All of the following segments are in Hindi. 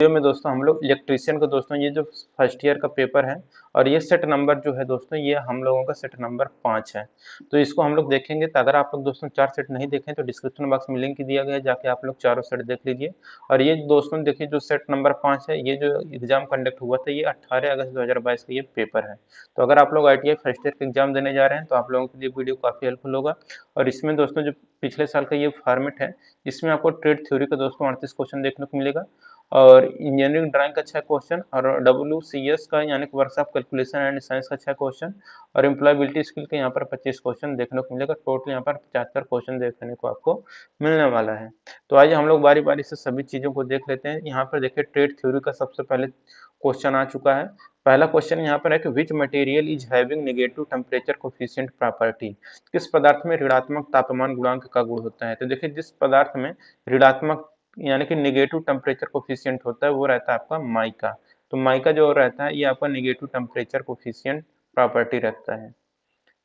वीडियो में दोस्तों हम लोग इलेक्ट्रीशियन का दोस्तों ये जो फर्स्ट ईयर का पेपर है और ये सेट नंबर जो है दोस्तों ये हम लोगों का सेट नंबर 5 है। तो इसको हम लोग देखेंगे। तो अगर आप लोग दोस्तों 4 सेट नहीं देखें तो डिस्क्रिप्शन बॉक्स में लिंक दिया गया है, जाके आप लोग चारों सेट देख लीजिए। और ये दोस्तों देखिए जो सेट नंबर 5 है, ये जो एग्जाम कंडक्ट हुआ था ये 18 अगस्त 2022 का ये पेपर है। तो अगर आप लोग ITI फर्स्ट ईयर का एग्जाम देने जा रहे हैं तो आप लोगों के लिए वीडियो काफ़ी हेल्पफुल होगा। और इसमें दोस्तों जो पिछले साल का ये फॉर्मेट है, इसमें आपको ट्रेड थ्योरी का दोस्तों 38 क्वेश्चन देखने को मिलेगा और इंजीनियरिंग ड्राइंग का 6 क्वेश्चन और WCS का यानी कि वर्कशॉप कैलकुलेशन एंड साइंस का 6 क्वेश्चन और एम्प्लॉयबिलिटी स्किल के यहाँ पर 25 क्वेश्चन देखने को मिलेगा। टोटल यहाँ पर 75 क्वेश्चन देखने को आपको मिलने वाला है। तो आइए हम लोग बारी बारी से सभी चीज़ों को देख लेते हैं। यहाँ पर देखिए ट्रेड थ्योरी का सबसे पहले क्वेश्चन आ चुका है। पहला क्वेश्चन यहाँ पर है कि which material is having negative temperature coefficient property. किस पदार्थ में ऋणात्मक तापमान गुणांक का गुण होता है। तो देखिए जिस पदार्थ में ऋणात्मक यानी कि नेगेटिव टेम्परेचर कोफिशिएंट होता है वो रहता है आपका माइका। तो माइका जो रहता है ये आपका नेगेटिव टेम्परेचर कोफिशिएंट प्रॉपर्टी रखता है।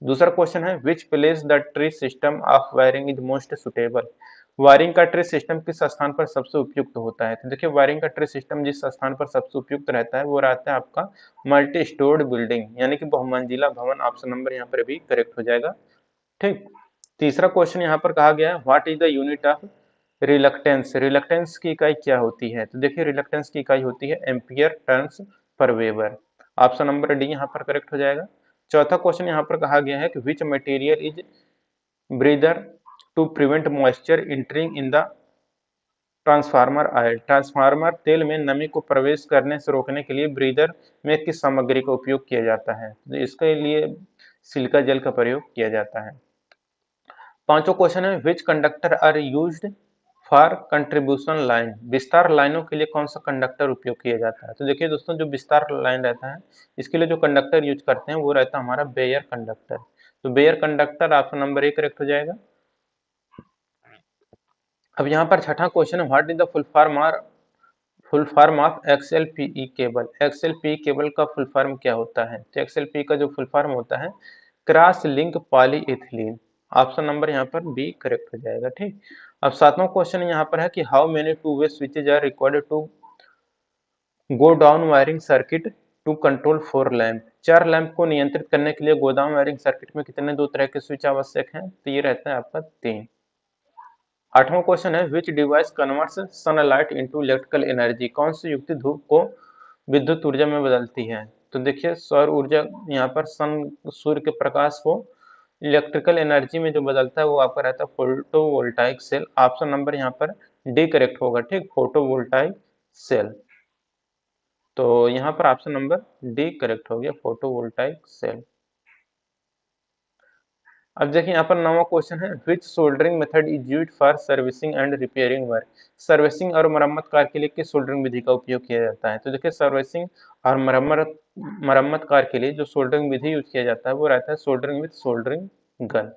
दूसरा क्वेश्चन है which place the tree system of wiring is most suitable. Wiring का ट्री सिस्टम किस स्थान पर सबसे उपयुक्त होता है। तो देखिए वायरिंग का ट्री सिस्टम जिस स्थान पर सबसे उपयुक्त रहता है वो रहता है आपका मल्टी स्टोर्ड बिल्डिंग यानी कि बहुमंजिला भवन। ऑप्शन नंबर यहाँ पर भी करेक्ट हो जाएगा। ठीक। तीसरा क्वेश्चन यहाँ पर कहा गया है what is the unit of reluctance. Reluctance की इकाई क्या होती है। तो देखिए रिलक्टेंस की इकाई होती है ampere turns per weber. Option number D यहाँ पर करेक्ट हो जाएगा। चौथा क्वेश्चन यहाँ पर कहा गया है कि which material is breather to prevent moisture entering in the transformer oil. Transformer तेल में नमी को प्रवेश करने से रोकने के लिए ब्रीदर में किस सामग्री का उपयोग किया जाता है। तो इसके लिए सिलिका जेल का प्रयोग किया जाता है। पांचों क्वेश्चन है which conductor are used for contribution line. विस्तार लाइनों के लिए कौन सा कंडक्टर उपयोग किया जाता है। तो देखिए दोस्तों जो विस्तार लाइन रहता है इसके लिए जो कंडक्टर यूज करते हैं वो रहता है हमारा बेयर कंडक्टर। तो bare conductor option number 1 correct हो जाएगा। अब यहाँ पर छठा क्वेश्चन है what is the full form of XLPE cable. XLPE cable का फुल फॉर्म क्या होता है। तो XLPE का जो फुल फॉर्म होता है cross link polyethylene. Option number यहाँ पर बी करेक्ट हो जाएगा। ठीक। अब सातवां क्वेश्चन यहाँ पर है कि how many two way switches are required to go down wiring circuit to control 4 lamp. 4 lamp को नियंत्रित करने के लिए गोदाम वायरिंग सर्किट में कितने दो तरह के स्विच आवश्यक हैं। तो ये रहता है आपका 3। आठवां क्वेश्चन है विच device converts sunlight into electrical energy. कौन सी युक्ति धूप को विद्युत ऊर्जा में बदलती है। तो देखिए सौर ऊर्जा यहाँ पर सूर्य के प्रकाश को इलेक्ट्रिकल एनर्जी में जो बदलता है वो आपका रहता है फोटोवोल्टाइक सेल। ऑप्शन नंबर यहाँ पर डी करेक्ट होगा। ठीक। Photovoltaic cell. तो यहाँ पर ऑप्शन नंबर डी करेक्ट हो गया फोटोवोल्टाइक सेल। अब देखिए यहाँ पर 9वां क्वेश्चन है which soldering method is used for servicing and repairing work. Servicing और मरम्मत कार्य के लिए किस सोल्डरिंग विधि का उपयोग किया जाता है। तो देखिए सर्विसिंग और मरम्मत कार्य के लिए जो सोल्डरिंग विधि यूज किया जाता है वो रहता है सोल्डरिंग विथ सोल्डरिंग गन।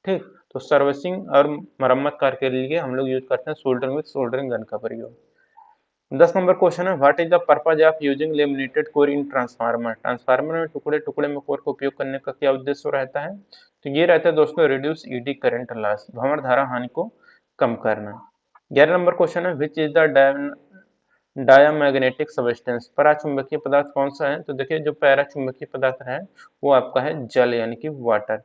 ठीक। तो सर्विसिंग और मरम्मत कार्य के लिए हम लोग यूज करते हैं सोल्डरिंग विथ सोल्डरिंग गन का प्रयोग। 10 नंबर क्वेश्चन है what is the purpose of using laminated core in transformer. Transformer में टुकड़े टुकड़े में कोर का उपयोग करने का क्या उद्देश्य रहता है। तो ये रहता है दोस्तों रिड्यूस ईडी करंट लॉस, भंवर धारा हानि को कम करना। 11 नंबर क्वेश्चन है which is the diamagnetic substance. पराचुंबकीय पदार्थ कौन सा है। तो देखिए जो पैराचुंबकीय पदार्थ है वो आपका है जल यानी कि वाटर।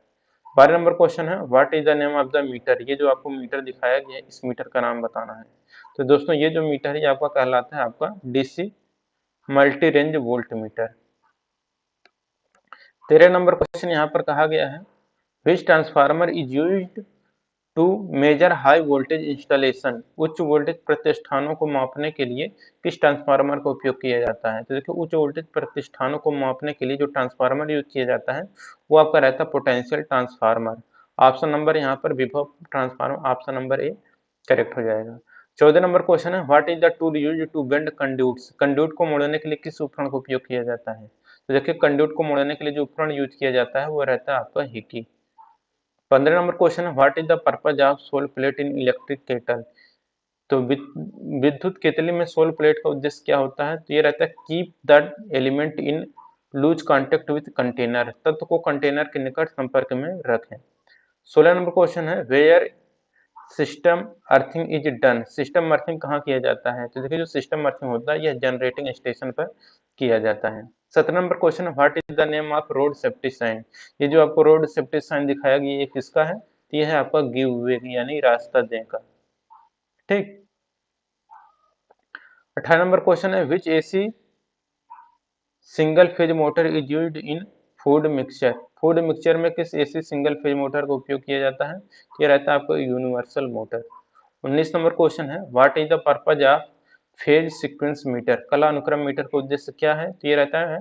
12 नंबर क्वेश्चन है what is the name of the meter. ये जो आपको मीटर दिखाया गया है इस मीटर का नाम बताना है। तो दोस्तों ये जो मीटर है आपका कहलाता है आपका DC multi range volt meter. 13 number question यहाँ पर कहा गया है which transformer is used to measure high voltage installation. उच्च वोल्टेज प्रतिष्ठानों को मापने के लिए किस ट्रांसफार्मर का उपयोग किया जाता है। तो देखिए उच्च वोल्टेज प्रतिष्ठानों को मापने के लिए जो ट्रांसफार्मर यूज किया जाता है वो आपका रहता है पोटेंशियल ट्रांसफार्मर। ऑप्शन नंबर यहाँ पर विभव transformer option number A correct हो जाएगा। 14 नंबर क्वेश्चन है what is the tool use to bend conduits. Conduit को मोड़ने के लिए किस उपकरण का उपयोग किया जाता है। तो देखिए कंड्यूट को मोड़ने के लिए जो उपकरण यूज किया जाता है वो रहता है आपका हिकी। 15 नंबर क्वेश्चन है what is the purpose of soul plate in electric kettle. तो विद्युत केतली में सोल प्लेट का उद्देश्य क्या होता है। तो ये रहता है keep the element in loose contact with container, तत्व को कंटेनर के निकट संपर्क में रखें। 16 नंबर क्वेश्चन है where system earthing is done, system earthing कहाँ किया जाता है? तो देखिए जो सिस्टम अर्थिंग होता है यह जनरेटिंग स्टेशन पर किया जाता है। 17 नंबर क्वेश्चन है, what is the name of road safety sign? ये जो आपको रोड सेफ्टी साइन दिखाया गया ये किसका है? तो यह है आपका गिव वे यानी रास्ता दे का। ठीक। 18 नंबर क्वेश्चन है, which AC single phase motor is used in food mixture? Food mixture में किस एसी सिंगल फेज मोटर का उपयोग किया जाता है? ये रहता है आपको यूनिवर्सल मोटर। 19 नंबर क्वेश्चन है, what is the purpose of phase sequence meter? कला अनुक्रम मीटर का उद्देश्य क्या है? तो ये रहता है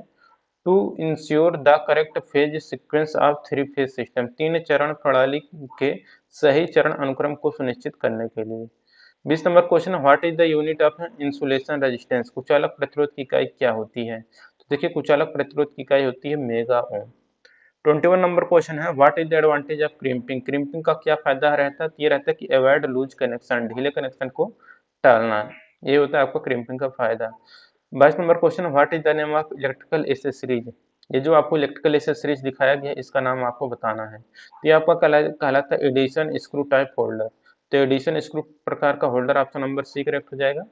to ensure the correct phase sequence of three phase system, तीन चरण प्रणाली के सही चरण अनुक्रम को सुनिश्चित करने के लिए। 20 नंबर क्वेश्चन है, what is the unit of insulation resistance? कुचालक प्रतिरोध की इकाई क्या होती है? तो देखिए कुचालक प्रतिरोध की इकाई होती है मेगा ओम। 21 नंबर क्वेश्चन है, what is the advantage of crimping? Crimping का क्या फायदा रहता है? ये रहता है कि अवॉइड लूज कनेक्शन, ढीले कनेक्शन को टालना, ये होता है आपका क्रिम्पिंग का फायदा। 22 number question, what is the name of electrical accessories? ये जो आपको इलेक्ट्रिकल एसेसरीज दिखाया गया है इसका नाम आपको बताना है। ये आपका कहलाता है एडिशन स्क्रू टाइप होल्डर। तो एडिशन स्क्रू प्रकार का holder option number C correct हो जाएगा।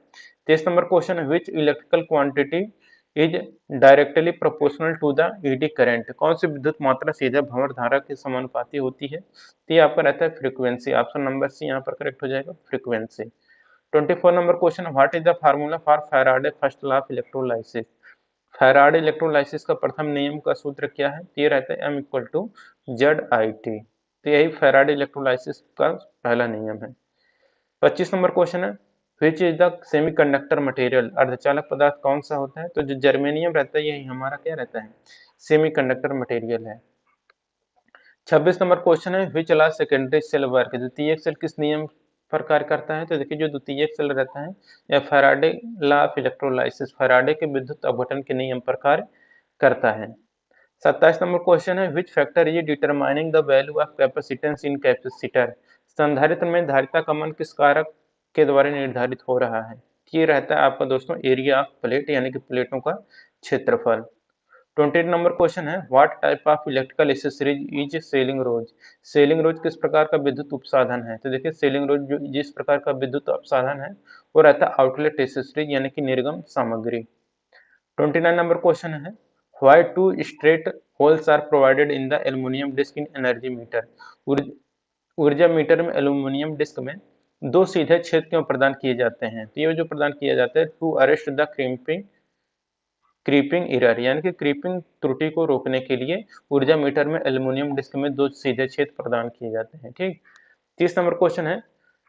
23 नंबर क्वेश्चन है, which electrical quantity is directly proportional to the eddy current? कौन सी विद्युत मात्रा सीधे भंवर धारा के समानुपाती होती है? तो ये आपका रहता है फ्रीक्वेंसी, ऑप्शन नंबर सी यहाँ पर करेक्ट हो जाएगा, frequency. 24 number question, what is the formula for Faraday first law of electrolysis? Faraday electrolysis का प्रथम नियम का सूत्र क्या है? तो ये रहता है M इक्वल टू ZIT। तो यही फैराडे इलेक्ट्रोलाइसिस का पहला नियम है। 25 नंबर क्वेश्चन है, which is the semiconductor material? अर्धचालक पदार्थ कौन सा होता है? तो जो जर्मेनियम रहता है यही हमारा क्या रहता है? सेमीकंडक्टर मटेरियल है। 26 नंबर क्वेश्चन है, which law secondary cell work? द्वितीयक सेल किस नियम पर कार्य करता है? तो देखिए जो द्वितीयक सेल रहता है यह Faraday law of electrolysis, Faraday के विद्युत अपघटन के नियम पर कार्य करता है। 27 नंबर क्वेश्चन है, which factor is determining the value of capacitance in capacitor? संधारित्र में धारिता का मान किस कारक के द्वारा निर्धारित हो रहा है? ये रहता है आपका दोस्तों एरिया ऑफ प्लेट यानी कि प्लेटों का क्षेत्रफल। 20 नंबर क्वेश्चन है, what type of electrical accessories is ceiling rose? Ceiling rose किस प्रकार का विद्युत उपसाधन है? तो देखिए सेलिंग रोज जो जिस प्रकार का विद्युत उपसाधन है वो रहता है आउटलेट एसेसरीज यानी कि निर्गम सामग्री। 29 नंबर क्वेश्चन है, why two straight holes are provided in the aluminium disc in energy meter? ऊर्जा मीटर में एल्यूमिनियम डिस्क में दो सीधे छेद क्यों प्रदान किए जाते हैं? तो ये जो प्रदान किया जाता है to arrest the creeping error यानी कि क्रीपिंग त्रुटि को रोकने के लिए ऊर्जा मीटर में एल्यूमिनियम डिस्क में दो सीधे छेद प्रदान किए जाते हैं। ठीक। 30 नंबर क्वेश्चन है,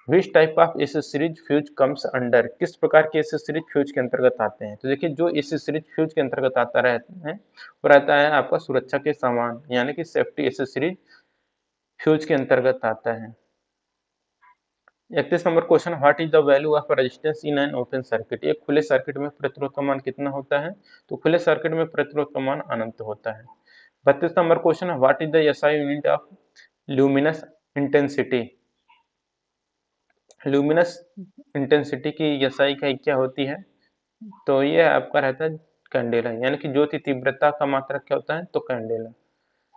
which type of accessories fuse comes under? किस प्रकार के एसेसरीज फ्यूज के अंतर्गत आते हैं? तो देखिए जो एसेसरीज फ्यूज के अंतर्गत आता रहता है वो रहता है आपका सुरक्षा के सामान यानी कि सेफ्टी एसेसरीज फ्यूज के अंतर्गत आता है। 31 number question, what is the value of resistance in an open circuit? एक खुले सर्किट में प्रतिरोध का मान कितना होता है? तो खुले सर्किट में प्रतिरोध का मान अनंत होता है। 32 नंबर क्वेश्चन है, what is the SI unit of luminous intensity? Luminous intensity की एसआई इकाई क्या होती है? तो ये आपका रहता है कैंडेला यानी कि ज्योति तीव्रता का मात्रक क्या होता है? तो कैंडेला।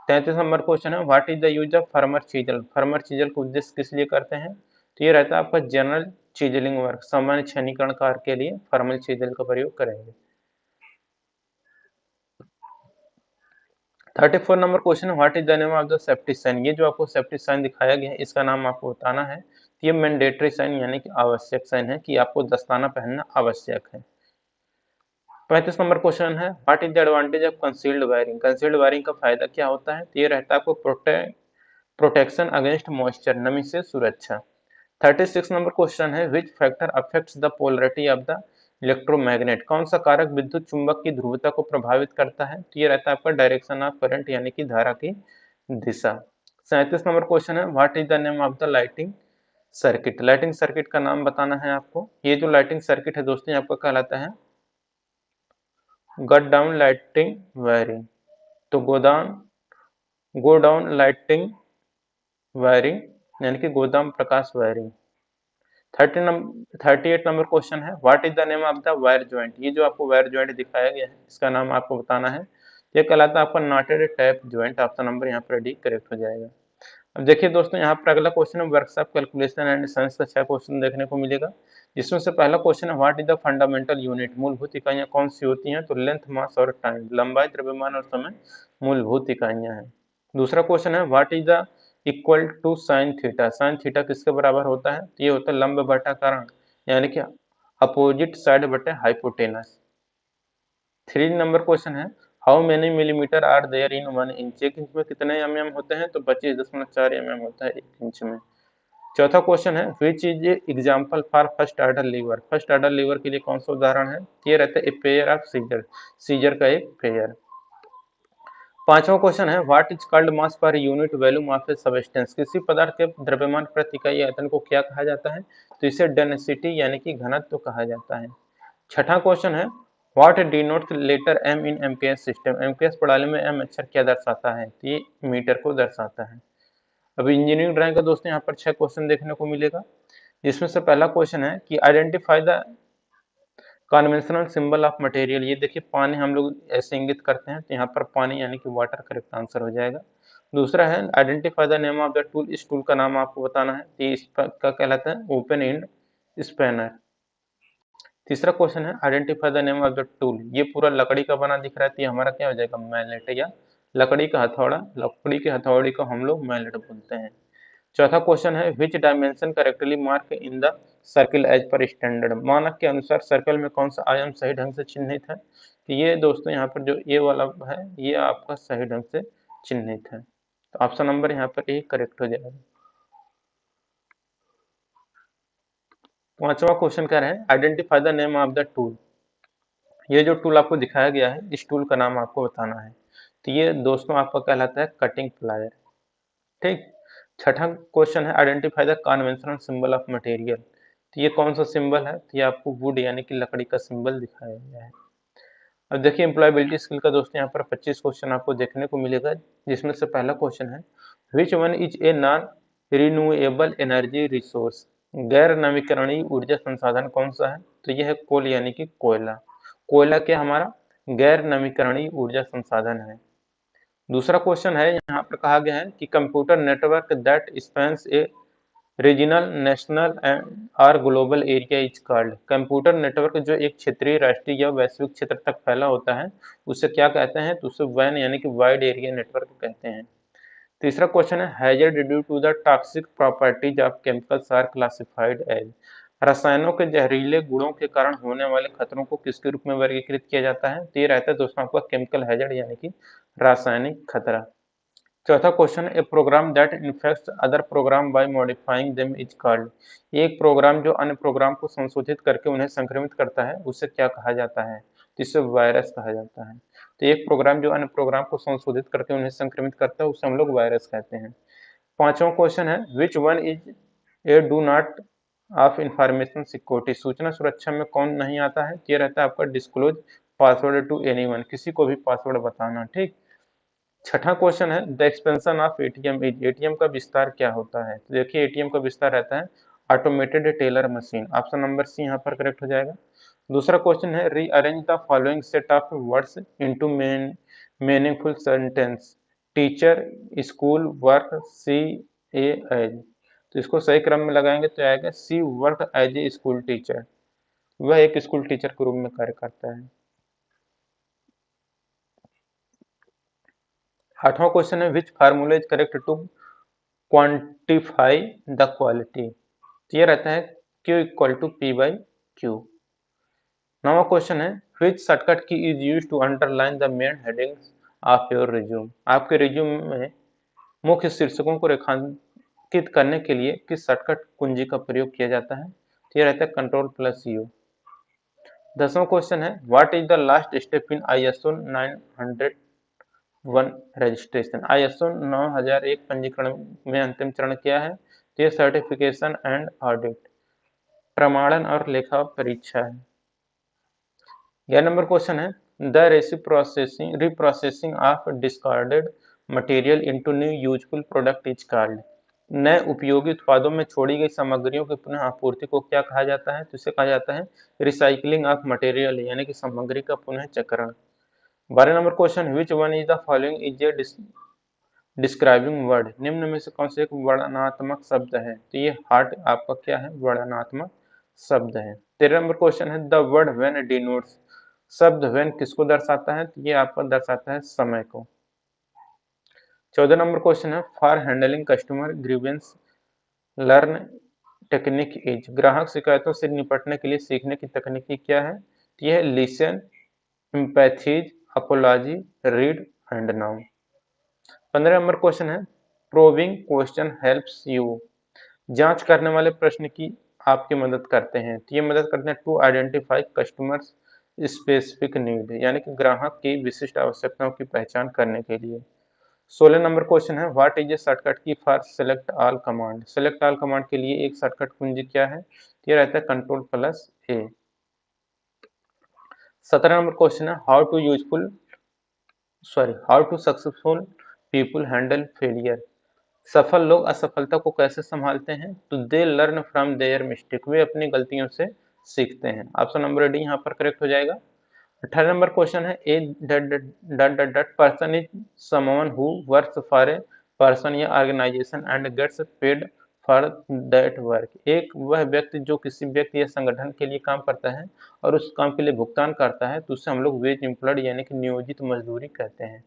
33 नंबर क्वेश्चन है, what is the use of firmer chisel? Firmer chisel का उद्देश्य किस लिए करते हैं? तो ये रहता है आपका जनरल चीजलिंग वर्क, सामान्य छानीकरण कार्य के लिए फर्मल चीजल का प्रयोग करेंगे। 34 नंबर क्वेश्चन है, what is the name of the safety sign? ये जो आपको सेफ्टी साइन दिखाया गया है इसका नाम आपको बताना है। ये मैंडेटरी साइन यानी कि आवश्यक साइन है कि आपको दस्ताना पहनना आवश्यक है। 35 नंबर क्वेश्चन है, what is the advantage of concealed wiring? Concealed wiring का फायदा क्या होता है? तो ये रहता है आपको प्रोटेक्शन अगेंस्ट मॉइस्चर, नमी से सुरक्षा। 36 नंबर क्वेश्चन है, which factor affects the polarity of the electromagnet? कौन सा कारक विद्युत चुंबक की ध्रुवता को प्रभावित करता है? तो ये रहता है आपका डायरेक्शन ऑफ करंट यानी कि धारा की दिशा। 37 नंबर क्वेश्चन है, what is the name of the lighting circuit? Lighting circuit का नाम बताना है आपको। ये जो लाइटिंग सर्किट है दोस्तों आपका कहलाता है गट डाउन लाइटिंग वायरिंग। तो गो डाउन लाइटिंग वायरिंग यानी कि गोदाम प्रकाश वायरिंग। 38 नंबर क्वेश्चन है, what is the name of the wire joint? ये जो आपको वायर ज्वाइंट दिखाया गया है इसका नाम आपको बताना है। ये कहलाता है आपका noted tap joint, option number यहाँ पर डी करेक्ट हो जाएगा। अब देखिए दोस्तों, यहाँ पर अगला क्वेश्चन है वर्कशॉप कैलकुलेशन एंड साइंस का 6 क्वेश्चन देखने को मिलेगा, जिसमें से पहला क्वेश्चन है what is the fundamental unit, मूलभूत इकाइयाँ कौन सी होती हैं, तो लेंथ, मास और टाइम, लंबाई, द्रव्यमान और समय मूलभूत इकाइयाँ हैं। दूसरा क्वेश्चन है what is the equal to sine theta, sine theta किसके बराबर होता है, तो ये होता है लंब बटा कर्ण, यानी कि अपोजिट साइड बटे हाइपोटेनस। 3 नंबर क्वेश्चन है how many millimeter are there in 1 inch, 1 inch में कितने mm होते हैं, तो 25.4 mm होता है 1 इंच में। चौथा क्वेश्चन है which is example for first order lever, first order lever के लिए कौन सा उदाहरण है, ये रहता है a pair of scissor, scissor का एक पेयर। पांचवा क्वेश्चन है what is called mass per unit volume of A substance, किसी पदार्थ के द्रव्यमान प्रति इकाई आयतन को क्या कहा जाता है, तो इसे डेंसिटी यानी कि घनत्व कहा जाता है। छठा क्वेश्चन है what denotes letter M in MPS system, MPS प्रणाली में एम अक्षर क्या दर्शाता है, तो ये मीटर को दर्शाता है। अब इंजीनियरिंग ड्राइंग का दोस्तों यहाँ पर 6 क्वेश्चन देखने को मिलेगा, जिसमें से पहला क्वेश्चन है कि identify the conventional symbol of material, ये देखिए पानी हम लोग ऐसे इंगित करते हैं, तो यहाँ पर पानी यानी कि वाटर करेक्ट आंसर हो जाएगा। दूसरा है identify the name of the tool, इस टूल का नाम आपको बताना है, तो इसका कहलाता है ओपन एंड स्पैनर। तीसरा क्वेश्चन है identify the name of the tool, ये पूरा लकड़ी का बना दिख रहा है, तो ये हमारा क्या हो जाएगा मैलेट, या लकड़ी का हथौड़ा, लकड़ी के हथौड़ी को हम लोग मैलेट बोलते हैं। चौथा क्वेश्चन है which dimension correctly mark in the circle as per standard, मानक के अनुसार सर्कल में कौन सा आयाम सही ढंग से चिन्हित है, तो ये दोस्तों यहाँ पर जो ये वाला है ये आपका सही ढंग से चिन्हित है, तो ऑप्शन नंबर यहाँ पर ए करेक्ट हो जाएगा। पांचवा क्वेश्चन कह रहे हैं identify the name of the tool, ये जो टूल आपको दिखाया गया है इस टूल का नाम आपको बताना है, तो ये दोस्तों आपका कहलाता है कटिंग प्लायर। ठीक। छठा क्वेश्चन है identify the conventional symbol of material, तो ये कौन सा सिंबल है, तो ये आपको वुड यानी कि लकड़ी का सिंबल दिखाया गया है। अब देखिए एम्प्लॉयबिलिटी स्किल का दोस्तों यहाँ पर 25 क्वेश्चन आपको देखने को मिलेगा, जिसमें से पहला क्वेश्चन है which one is a non renewable energy resource, गैर नवीकरणीय ऊर्जा संसाधन कौन सा है, तो यह है कोल यानी कि कोयला, कोयला क्या हमारा गैर नवीकरणीय ऊर्जा संसाधन है। दूसरा क्वेश्चन है यहाँ पर कहा गया है कि computer network that spans a regional national and और global area is called, computer network जो एक क्षेत्रीय, राष्ट्रीय या वैश्विक क्षेत्र तक फैला होता है उसे क्या कहते हैं, तो उसे वैन यानी कि वाइड एरिया नेटवर्क कहते हैं। तीसरा क्वेश्चन है hazard due to the toxic properties of chemicals are classified as, रसायनों के जहरीले गुणों के कारण होने वाले खतरों को किसके रूप में वर्गीकृत किया जाता है, तो ये रहता है दोस्तों आपका केमिकल हैजर्ड यानी कि रासायनिक खतरा। चौथा question a program that infects other program by modifying them is called, एक प्रोग्राम जो अन्य प्रोग्राम को संशोधित करके उन्हें संक्रमित करता है उसे क्या कहा जाता है, तो इसे वायरस कहा जाता है। तो एक प्रोग्राम जो अन्य प्रोग्राम को संशोधित करके उन्हें संक्रमित करता है उसे हम लोग वायरस कहते हैं। पांचवा क्वेश्चन है which one is a do not of information security, सूचना सुरक्षा में कौन नहीं आता है, ये रहता है आपका डिस्क्लोज पासवर्ड टू एनीवन, किसी को भी पासवर्ड बताना। ठीक। छठा क्वेश्चन है the expansion of ATM is, ATM का विस्तार क्या होता है, तो देखिए एटीएम का विस्तार रहता है automated teller machine, option number C यहाँ पर करेक्ट हो जाएगा। दूसरा क्वेश्चन है rearrange the following set of words into meaningful sentence, teacher, school, work, she, a, as, तो इसको सही क्रम में लगाएंगे तो आएगा she work as a school teacher, वह एक स्कूल टीचर के रूप में कार्य करता है। आठवां क्वेश्चन है which formula is correct to quantify the quality, तो ये रहता है Q equal to P by Q। नवा क्वेश्चन है which shortcut key is use to underline the main headings of your resume, आपके रिज्यूम में मुख्य शीर्षकों को रेखांकित करने के लिए किस शॉर्टकट कुंजी का प्रयोग किया जाता है, तो ये रहता है Ctrl+U। दसवां क्वेश्चन है what is the last step in ISO 901 registration, ISO 9001 पंजीकरण में अंतिम चरण क्या है, तो ये सर्टिफिकेशन एंड ऑडिट, प्रमाणन और लेखा परीक्षा है। 11 नंबर क्वेश्चन है the reprocessing of discarded material into new useful product is called, नए उपयोगी उत्पादों में छोड़ी गई सामग्रियों की पुनः आपूर्ति को क्या कहा जाता है, तो इसे कहा जाता है रिसाइकलिंग ऑफ मटेरियल यानी कि सामग्री का पुनः चक्रण। 12 number question which one is the following is a describing word, निम्न में से कौन सा एक वर्णनात्मक शब्द है? तो ये हार्ट आपका क्या है? वर्णनात्मक शब्द है। 13 नंबर क्वेश्चन है द वर्ड व्हेन डिनोट्स, शब्द व्हेन किसको दर्शाता है? तो ये आपका दर्शाता है समय को। 14 नंबर क्वेश्चन है for handling customer grievance learn technique is, ग्राहक शिकायतों से निपटने के लिए सीखने की तकनीकी क्या है? तो यह listen, empathise, apology, read and now. 15 number question है प्रोविंग क्वेश्चन हेल्प्स यू, जांच करने वाले प्रश्न की आपकी मदद करते हैं। तो ये मदद करते हैं to identify customers specific need, यानी कि ग्राहक की विशिष्ट आवश्यकताओं की पहचान करने के लिए। 16 नंबर क्वेश्चन है व्हाट इज ए शॉर्टकट की for select all command, select all command के लिए एक शॉर्टकट कुंजी क्या है? ये रहता है कंट्रोल+A। 17 नंबर क्वेश्चन है how to successful people handle failure, सफल लोग असफलता को कैसे संभालते हैं? तो they learn from their mistake, वे अपनी गलतियों से सीखते हैं। ऑप्शन नंबर डी यहाँ पर करेक्ट हो जाएगा। 18 नंबर क्वेश्चन है ए डट person is someone who works for a person या organisation and gets paid for that work, एक वह व्यक्ति जो किसी व्यक्ति या संगठन के लिए काम करता है और उस काम के लिए भुगतान करता है, तो उसे हम लोग वेज एम्प्लॉयड यानी कि नियोजित मजदूरी कहते हैं।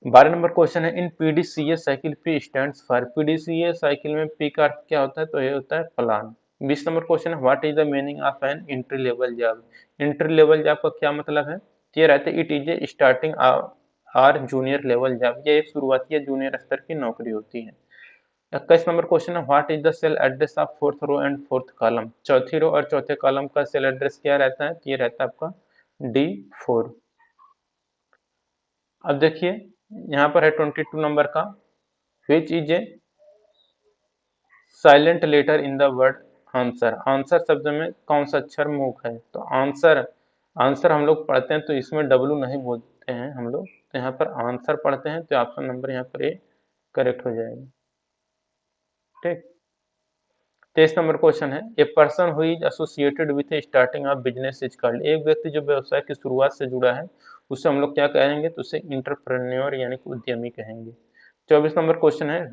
12 नंबर क्वेश्चन है in PDCA cycle P stands for, PDCA cycle में पी का अर्थ क्या होता है? तो ये होता है प्लान। 20 नंबर क्वेश्चन है what is the meaning of an entry level job, entry level job का क्या मतलब है? तो ये रहता है it is a starting or junior level job, ये एक शुरुआती या जूनियर स्तर की नौकरी होती है। 21 नंबर क्वेश्चन है what is the cell address of fourth row and fourth column, चौथी रो और चौथे कॉलम का सेल एड्रेस क्या रहता है? तो ये रहता है आपका D4। अब देखिए यहाँ पर है 22 नंबर का which is a silent letter in the word answer, answer शब्द में कौन सा अक्षर मूक है? तो आंसर, आंसर हम लोग पढ़ते हैं तो इसमें डब्लू नहीं बोलते हैं हम लोग, तो यहाँ पर आंसर पढ़ते हैं, तो ऑप्शन नंबर यहाँ पर ए करेक्ट हो जाएगा। ठीक। 23 नंबर क्वेश्चन है a person who is associated with A starting of business is called, एक व्यक्ति जो व्यवसाय की शुरुआत से जुड़ा है उसे हम लोग क्या कहेंगे? तो उसे इंटरप्रेन्योर यानी कि उद्यमी कहेंगे। 24 नंबर क्वेश्चन है